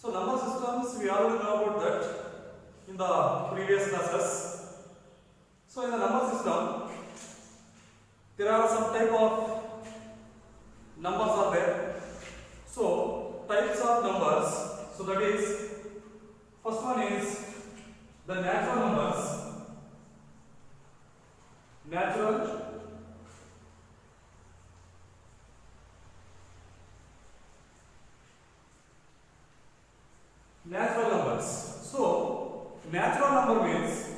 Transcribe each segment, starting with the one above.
Number systems, we already know about that in the previous classes. So in the number system, there are some type of numbers are there. So types of numbers. So that is, first one is the natural numbers. Natural numbers. So natural number means,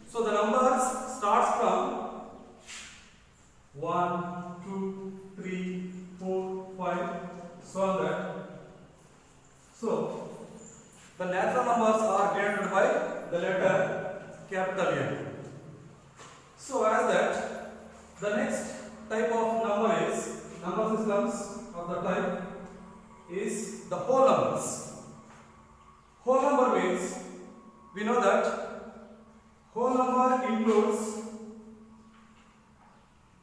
so the numbers starts from 1, 2, 3, 4, 5, so on that. So the natural numbers are denoted by the letter capital N. So as that, the next type of number is, number systems of the type is the whole numbers. Whole number means, we know that whole number includes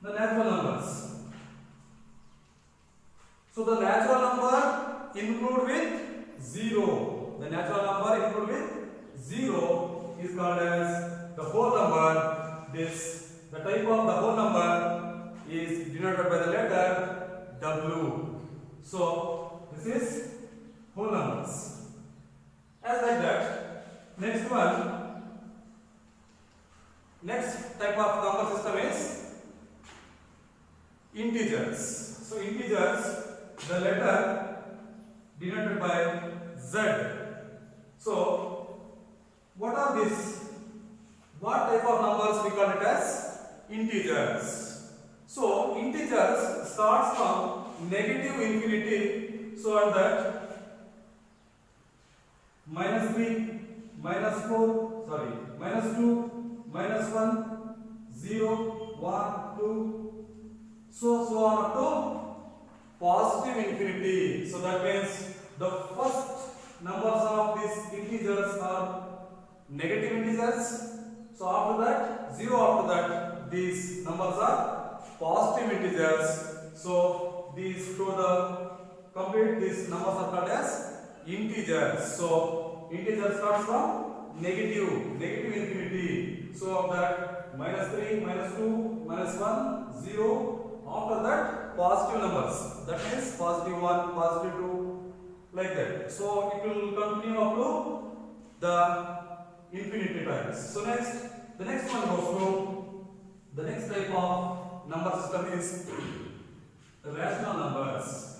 the natural numbers. So the natural number include with 0. The natural number include with 0 is called as the whole number. The type of the whole number is denoted by the letter W. So this is whole numbers. As like that, next type of number system is integers. So integers, the letter denoted by Z. So what are these? What type of numbers we call it as integers? So integers starts from negative infinity. So at that minus 3, minus 4, sorry, minus 2, minus 1, 0, 1, 2, so on up to positive infinity. So that means the first numbers of these integers are negative integers. So after that, 0 after that, these numbers are positive integers. So these to the complete, these numbers are called as integers. So integer starts from negative infinity. So of that, minus 3, minus 2, minus 1, 0. After that, positive numbers. That means positive 1, positive 2, like that. So it will continue up to the infinity times. So the next one goes to the next type of number system is rational numbers.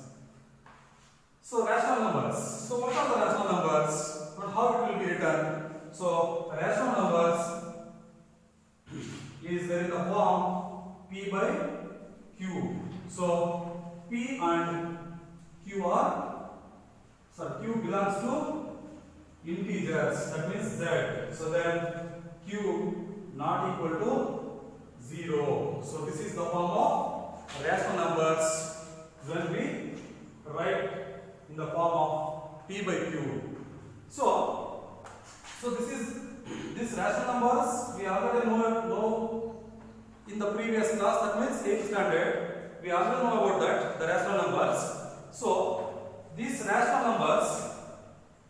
So rational numbers. So what are the rational numbers and how it will be written? So rational numbers is there in the form P by Q. So P and Q Q belongs to integers. That means Z. So then Q not equal to 0. So this is the form of rational numbers when we write in the form of P by Q. So this rational numbers we already know in the previous class, that means 8th standard. We already know about that, the rational numbers. So these rational numbers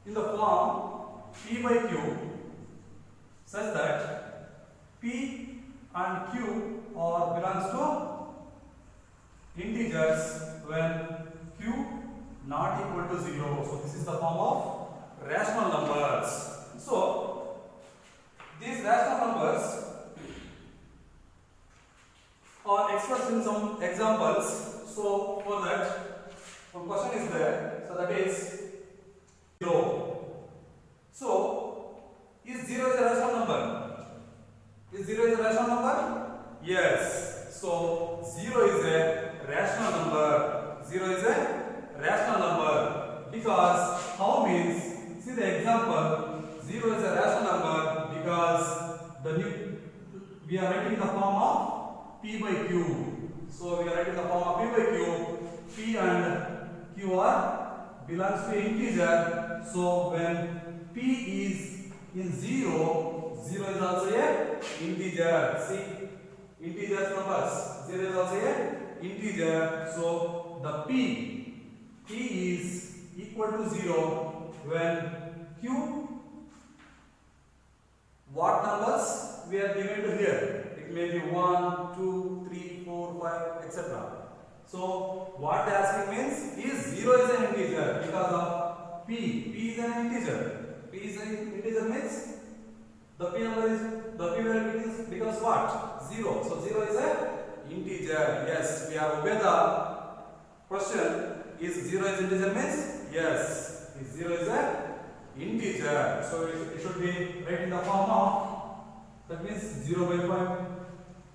in the form P by Q such that P and Q belongs to integers when Q not equal to 0. So this is the form of rational numbers. So these rational numbers are expressed in some examples. So for that, one question is there. So that is 0. So is 0 is a rational number? Is 0 is a rational number? Yes. So 0 is a rational number. 0 is a writing the form of P by Q. So we are writing the form of P by Q. P and Q are belongs to integer. So when P is in 0, 0 is also a integer. See, integers numbers. 0 is also a integer. So the P is equal to 0 when Q, what numbers we are given to here? It may be 1, 2, 3, 4, 5, etc. So what they asking means is 0 is an integer because of P. P is an integer. P is an integer means the P number is the P value becomes what? 0. So 0 is an integer. Yes, we have obeyed the question. Is 0 is integer means yes. Is 0 is a integer. So it should be right in the form of, that means 0 by 5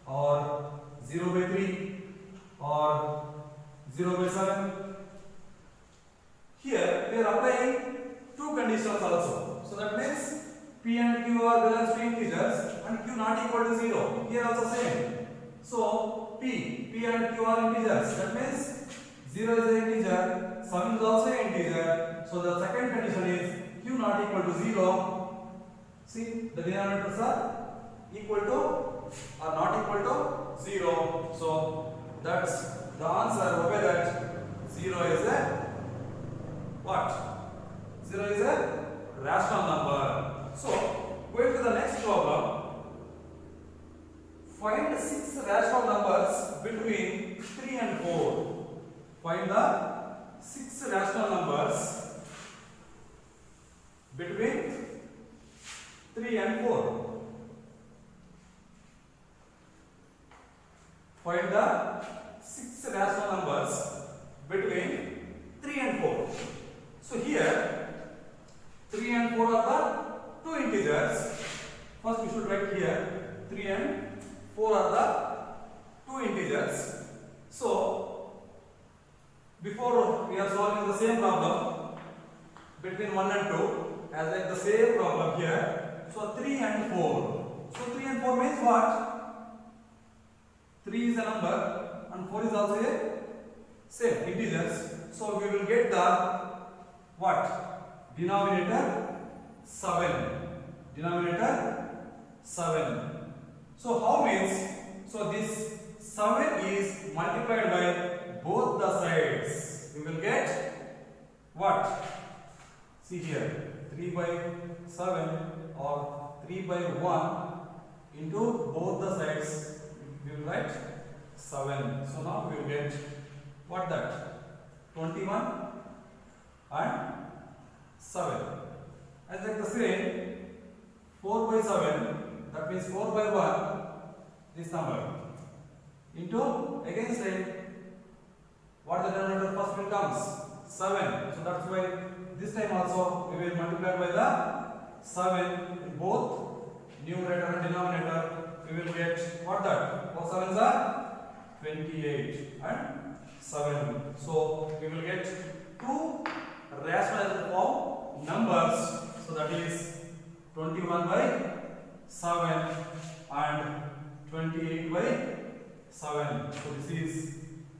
or 0 by 3 or 0 by 7. Here we are applying two conditions also. So that means P and Q are belongs to integers and Q not equal to 0. Here also same. So P and Q are integers. That means 0 is an integer, 7 is also an integer. So the second condition is Q not equal to 0. See, the denominators are equal to or not equal to 0. So that's the answer. Obey that. 0 is a what? 0 is a rational number. So going to the next problem. Find 6 rational numbers between 3 and 4. Find the 6 rational numbers between 3 and 4. Find the 6 rational numbers between 3 and 4. So here 3 and 4 are the two integers. First we should write here 3 and 4 are the two integers. So before we are solving the same problem between 1 and 2, as like the same problem here. So 3 and 4. So 3 and 4 means what? 3 is a number and 4 is also a same integers. So we will get the what? Denominator 7. Denominator 7. So how means? So this 7 is multiplied by both the sides. We will get what? See here, 3 by 7 or 3 by 1 into both the sides. We will write 7. So now we will get what that? 21 and 7. As like the same, 4 by 7, that means 4 by 1, this number, into again same, what the denominator first will comes? 7. So that's why this time also we will multiply by the 7 in both numerator and denominator. We will get what that? 4 sevens are 28 and 7. So we will get two rationalized form numbers. So that is 21 by 7 and 28 by 7. So this is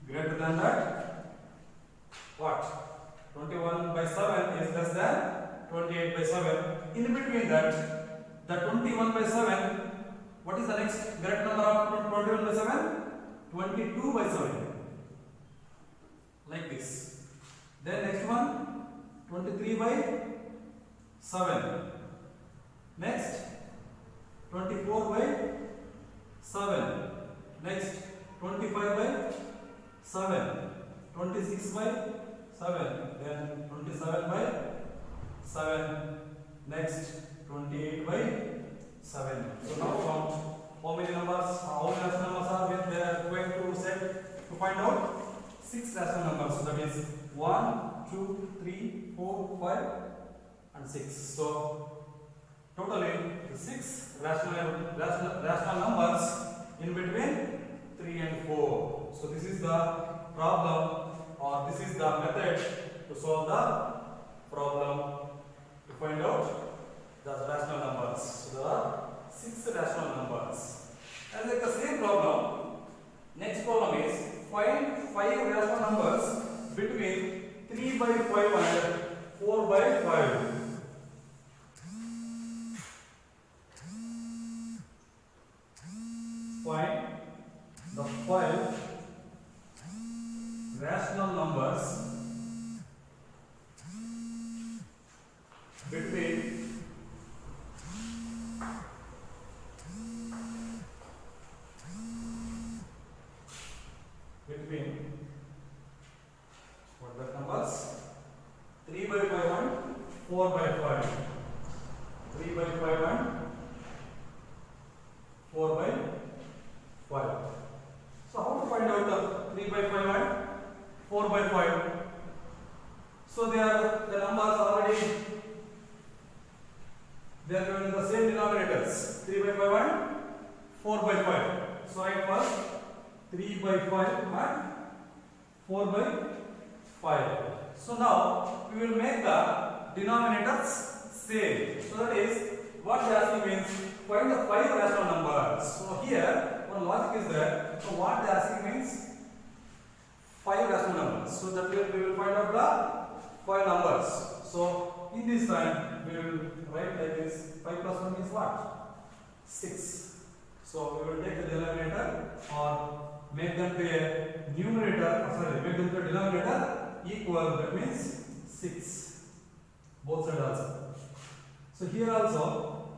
greater than that. What? 21 by 7 is less than 28 by 7. In between that, the 21 by 7, what is the next great number of 21 by 7? 22 by 7. Like this. Then next one, 23 by 7. Next, 24 by 7. Next, 25 by 7. 26 by 7. Then 27 by 7. Next, 28 by 7. So now count how many numbers, how many rational numbers are we are going to set to find out 6 rational numbers. So that is 1, 2, 3, 4, 5 and 6. So totally 6 rational numbers in between 3 and 4. So this is the problem, or this is the method to solve the problem to find out the rational numbers. So there are 6 rational numbers. And like the same problem, next problem is find 5 rational numbers between 3 by 5 and 4 by 5. Find the 5 rational numbers between 3 by 5 and 4 by 5. 3 by 5 and 4 by 5. So how to find out the 3 by 5 and 4 by 5? So they are the numbers already, they are given in the same denominators, 3 by 5 and 4 by 5. So write first 3 by 5 and 4 by 5. So now we will make the denominators same. So that is what they are asking means find the 5 rational numbers. So here one logic is there. So what they are asking means 5 rational numbers. So that we will find out the 5 numbers. So in this time we will write like this. 5 plus 1 is what? 6. So we will take the denominator or make them to a numerator, make them to a denominator equal, that means 6. Both sides also. So here also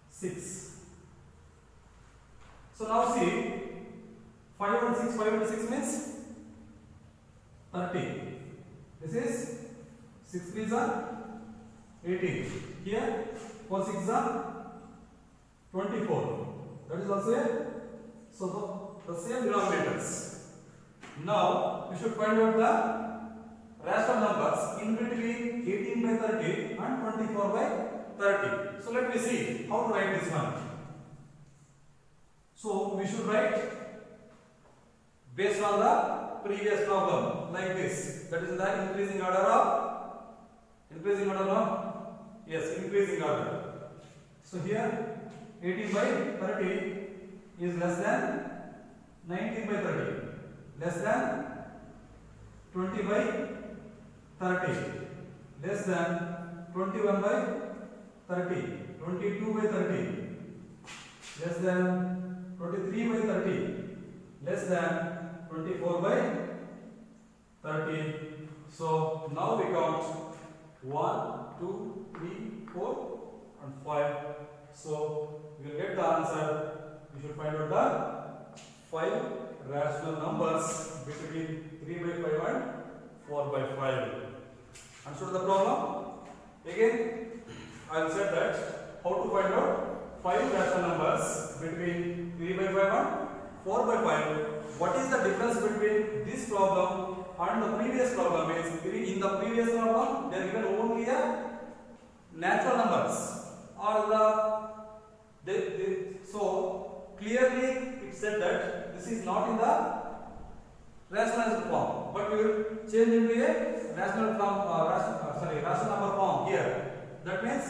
6. So now see 5 and 6, 5 and 6 means 30. This is 6 3s are 18. Here 4 6s are 24. That is also a, so the same denominators. Now we should find out the rational numbers in between 18 by 30 and 24 by 30. So let me see how to write this one. So we should write based on the previous problem like this. That is the increasing order of yes, increasing order. So here 18 by 30 is less than 19 by 30, less than 20 by 30, less than 21 by 30, 22 by 30, less than 23 by 30, less than 24 by 30. So now we count 1, 2, 3, 4 and 5. So we will get the answer. We should find out the 5 rational numbers between 3 by 5 and 4 by 5. Understood the problem? Again, I will say that how to find out 5 rational numbers between 3 by 5 and 4 by 5. What is the difference between this problem and the previous problem? Is in the previous problem they are given only a natural numbers or so clearly it said that this is not in the rationalized form, but we will change into a rational number form here. That means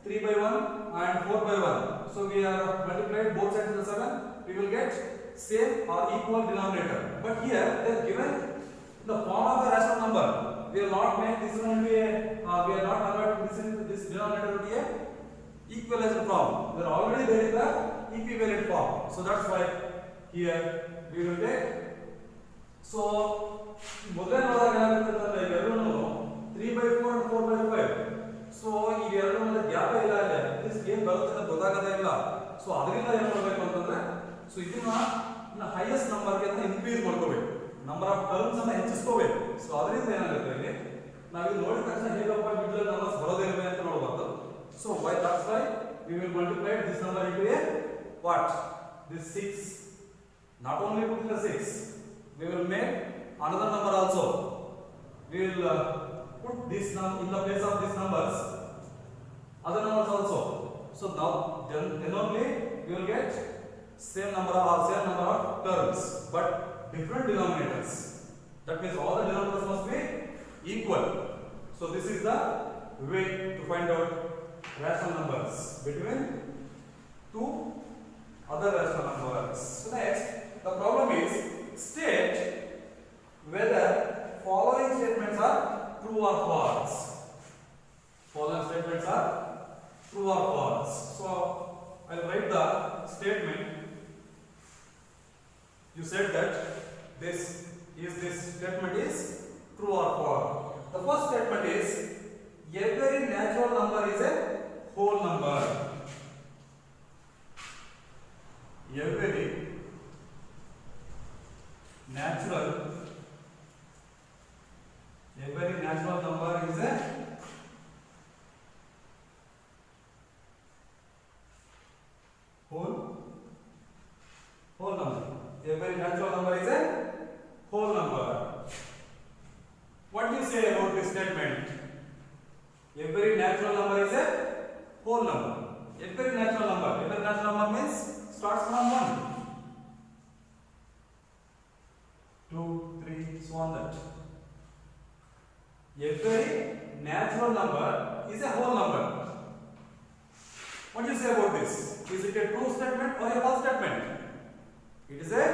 3 by 1 and 4 by 1. So we have multiplied both sides to the 7. We will get same or equal denominator. But here they are given in the form of a rational number. We will not make this one into a we are not converting this denominator into a equivalent form. We are already there in the equivalent form. So that's why here we will take. So ಮೊದಲೇ ನೋಡಿದಾಗ ಏನಾಗುತ್ತೆ ಅಂದ್ರೆ ಎರಡೂ 3 by 4 and 4 by 5. So ಈ ಎರಡು ಮಧ್ಯೆ gap ಇಲ್ಲ ಇದೆ. ದಿಸ್ ಏನು ಬರುತ್ತೆ ಅಂತ ಗೊತ್ತಾಗದೇ ಇಲ್ಲ. ಸೊ ಅದರಿಂದ ಏನು ಮಾಡಬೇಕು ಅಂತಂದ್ರೆ ಸೊ ಇದನ್ನ ಹೈಯೆಸ್ಟ್ ನಂಬರ್ ಗೆ ಇನ್ಕ್ರೀಸ್ ಮಾಡ್ಕೋಬೇಕು. ನಂಬರ್ ಆಫ್ ಟರ್ಮ್ಸ್ ಅನ್ನು ಹೆಚ್ಚಿಸ್ಕೋಬೇಕು. ಸೊ ಅದರಿಂದ ಏನಾಗುತ್ತೆ ಇಲ್ಲಿ ನಾವು ಇದು ನೋಡಿದ ತಕ್ಷಣ ಹೇಗಪ್ಪ ಮಿಡ್ಲ್ ನಂಬರ್ಸ್ ಬರೋದೇ ಇರಬೇಕು ಅಂತ ನೋಡಬಾರದು. So why that's why we will multiply this number into a what? This 6. Not only put in the 6, we will make another number also. We will put this number in the place of these numbers, other numbers also. So now then only we will get same number of terms, but different denominators. That means all the denominators must be equal. So this is the way to find out rational numbers between 2 other rational numbers. So next, the problem is state whether following statements are true or false. Following statements are true or false. So I'll write the statement. You said that this statement is true or false. The first statement is every natural number is a whole number. Every natural number is a whole number. Every natural number is a whole number. What do you say about this statement? Every natural number is a whole number. Every natural number means starts from 1, 2, 3, so on that. Every natural number is a whole number. What do you say about this? Is it a true statement or a false statement? It is a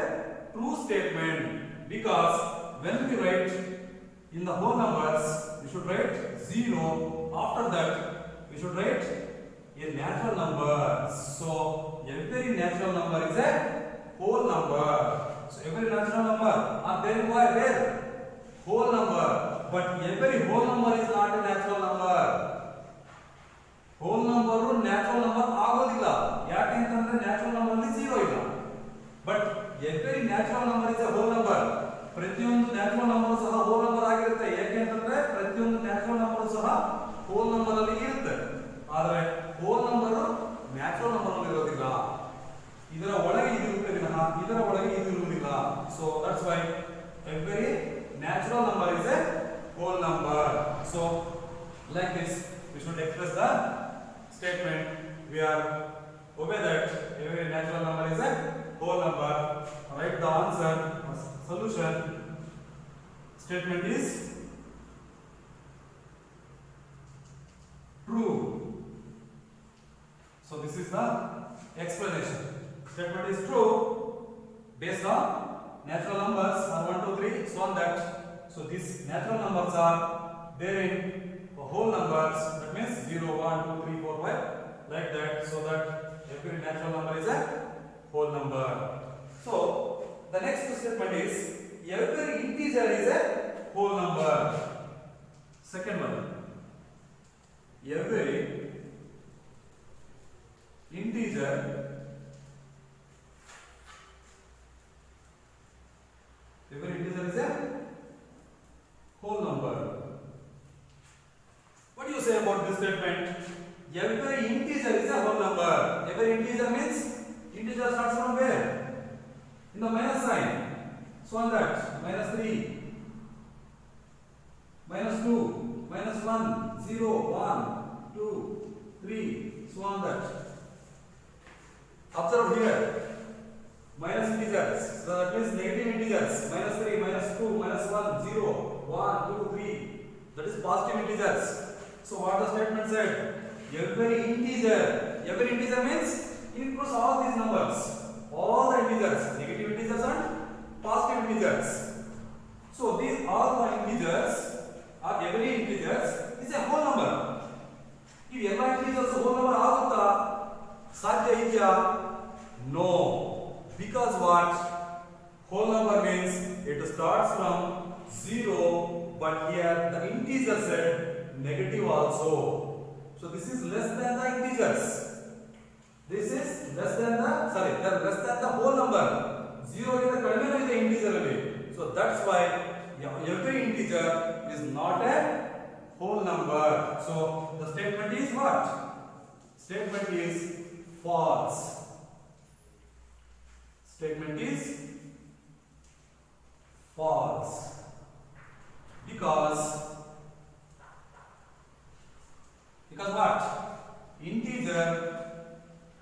true statement, because when we write in the whole numbers, we should write 0. After that, we should write a natural number. So every natural number is a whole number. So every natural number are there where whole number, but every whole number is not a natural number. Whole number natural number ಆಗೋದಿಲ್ಲ. ಯಾಕೆ ಅಂತಂದ್ರೆ natural number ಅಲ್ಲಿ 0 ಇಲ್ಲ. But every natural number is a whole number. ಪ್ರತಿಯೊಂದು natural number ಸಹ whole number ಆಗಿರುತ್ತೆ. ಯಾಕೆ ಅಂತಂದ್ರೆ ಪ್ರತಿಯೊಂದು natural number ಸಹ whole number ಅಲ್ಲಿ ಇರುತ್ತೆ. ಆದರೆ whole number natural number ಅಲ್ಲಿ ಇರೋದಿಲ್ಲ. ಇದರ ಒಳಗೆ ಇದು ಇರುತ್ತೆ ವಿನಃ ಇದರ ಒಳಗೆ ಇದು ಇರುವುದಿಲ್ಲ. So that's why every natural number is a whole number. So like this we should express the statement. We are obey that every natural number is a whole number. Write the answer, solution. Statement is true. So this is the explanation. Statement is true based on natural numbers are 1, 2, 3, so on that. So these natural numbers are there in whole numbers. That means 0, 1, 2, 3, 4, 5, like that. So that every natural number is a whole number. So the next statement is every integer is a whole number. Second one, every integer is a whole number. What do you say about this statement? Every integer is a whole number. Every integer means integer starts from where? In the minus sign. So on that, minus 3, minus 2, minus 1, 0, 1, 2, 3, so on that. Observe here, minus integers, so that means negative integers, minus 3, minus 2, minus 1, 0, 1, 2, 3, that is positive integers. So what the statement said? Every integer means includes all these numbers, all the integers, negative integers and positive integers. So these all the integers or every integers is a whole number. If every integers whole number ಆಗುತ್ತಾ? ಸಾಧ್ಯ ಇದೆಯಾ? No. Because what? Whole number means it starts from 0, but here the integer said negative also. So this is less than the integers. This is less than the whole number. 0 is the ಕಡಿಮೆ ಇದೆ integer ಅಲ್ಲಿ. So that's why every integer is not a whole number. So the statement is what? Statement is false. Statement is false because what?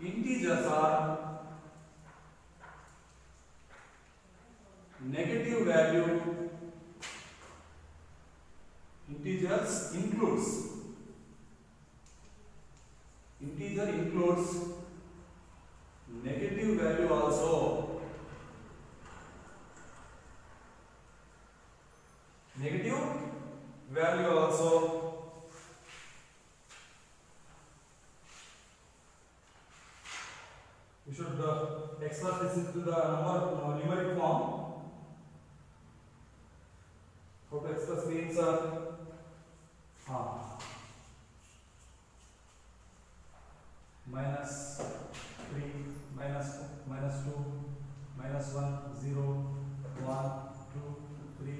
Integers are negative value. Integers includes negative value also. We should express this into the numeric form. How to express means minus 3, minus 2, minus 1, 0, 1, 2, 3,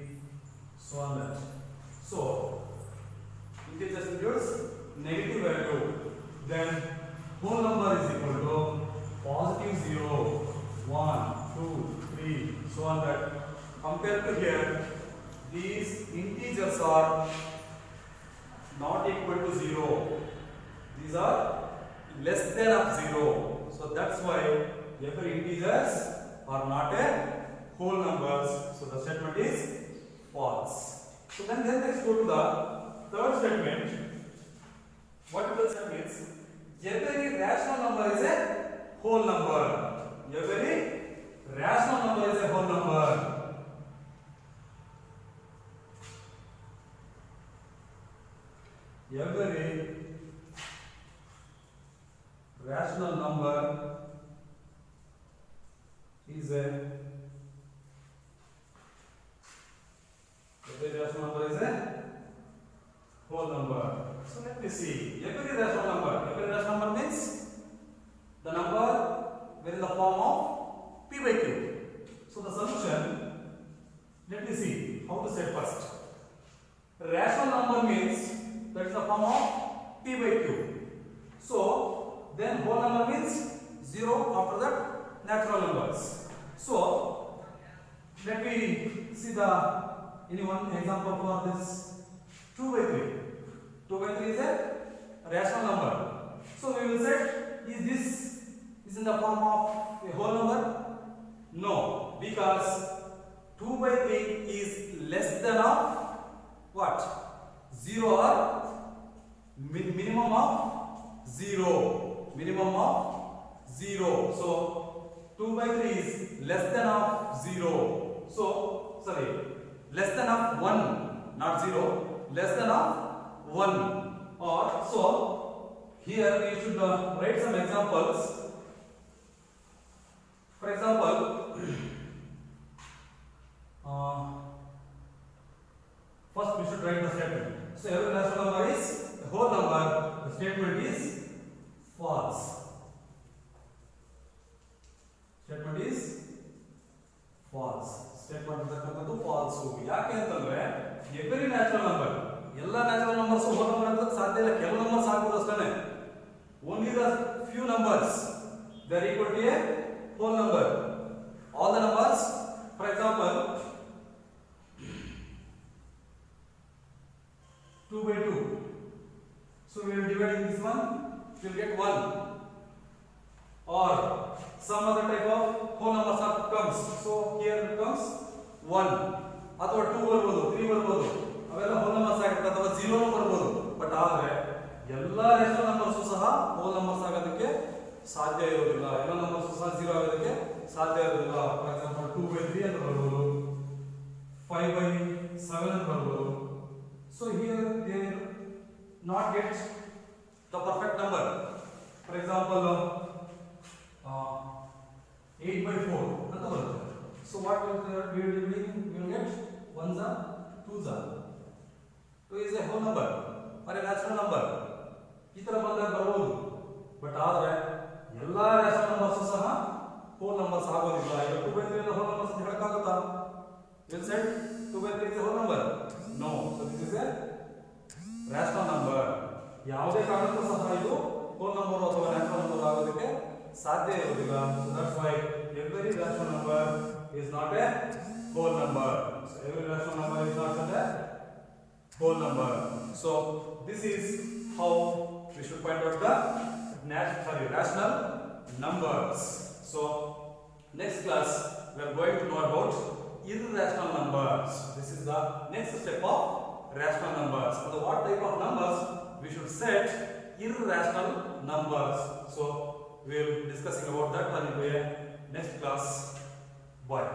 so on that. So, integers includes negative value, then whole number is equal to positive 0, 1, 2, 3, so on that. Compared to here, these integers are not equal to 0. These are less than of 0. So that's why every integers are not a whole numbers. So the statement is false. So then let's go to the third statement. What it does means every rational number is a whole number. Every rational number is a whole number. Every rational number is a whole number. So let me see. Every rational number means the number where in the form of p by q. So the solution, let me see how to say first. Rational number means that is the form of p by q. So then whole number means 0, after that natural numbers. So let me see the any one example for this. 2 by 3. 2 by 3 is a rational number. So we will say, is this is in the form of a whole number? No, because 2 by 3 is less than of what? 0 or minimum of 0. Minimum of 0. So 2 by 3 is less than of 0. So sorry, less than of 1, not 0, less than of 1. Or so here we should write some examples. For example, first we should write the statement. So every rational number is a whole number. The statement is false. Statement is false. Statement ಅಂತಕ್ಕಂಥದ್ದು false. ಯಾಕೆ ಅಂತಂದ್ರೆ every natural number, ಎಲ್ಲ natural numbers whole number ಅಂತ ಸಾಧ್ಯ ಇಲ್ಲ. ಕೆಲವು numbers ಆಗ್ಬೋದು ಅಷ್ಟೇ. Only the few numbers they are equal to a whole number. All the numbers, for example, 2 by 2. So we will divide in this one, we will get 1. Or some other type of whole numbers comes. So here it comes 1. ಅಥವಾ 2 ಬರ್ಬೋದು, 3 ಬರ್ಬೋದು. ಅವೆಲ್ಲ whole numbers ಆಗುತ್ತೆ, ಅಥವಾ 0 ಬರ್ಬೋದು. But ಆದರೆ ಎಲ್ಲ rational numbers ಸಹ whole numbers ಆಗೋದಕ್ಕೆ ಸಾಧ್ಯ ಇರೋದಿಲ್ಲ. ಎಲ್ಲ ನಂಬರ್ಸ್ ಸಹ 0 ಆಗೋದಕ್ಕೆ ಸಾಧ್ಯ ಇರೋದಿಲ್ಲ. ಫಾರ್ ಎಕ್ಸಾಂಪಲ್ 2 by 3 ಅಂತ ಬರ್ಬೋದು, 5 by 7 ಅಂತ ಬರ್ಬೋದು. So here they not get the perfect number. For example, 8 by 4 ಅಂತ ಬರುತ್ತೆ. So what we will get 1s are 2s are. 2 is a whole number or a natural number. ಈ ತರ ಬಂದಾಗ ಬರಬಹುದು. ಬಟ್ ಆದರೆ ಎಲ್ಲಾ ನ್ಯಾಚುರಲ್ ನಂಬರ್ಸ್ ಸಹ whole numbers ಆಗೋದಿಲ್ಲ. ಈಗ 2 by 3 ನ whole numbers ಅಂತ ಹೇಳಕ್ಕಾಗುತ್ತಾ? Will said 2 by 3 is a whole number. No. So this is a rational number. ಯಾವುದೇ ಕಾರಣಕ್ಕೂ ಸಹ ಇದು whole number ಅಥವಾ natural number ಆಗೋದಕ್ಕೆ ಸಾಧ್ಯ ಇರೋದಿಲ್ಲ. So that's why every rational number is not a whole number. So every rational number is not a whole number. So this is how we should find out the rational numbers. So next class we are going to know about irrational numbers. This is the next step of rational numbers. So what type of numbers we should set irrational numbers. So we will be discussing about that one in the next class. Bye.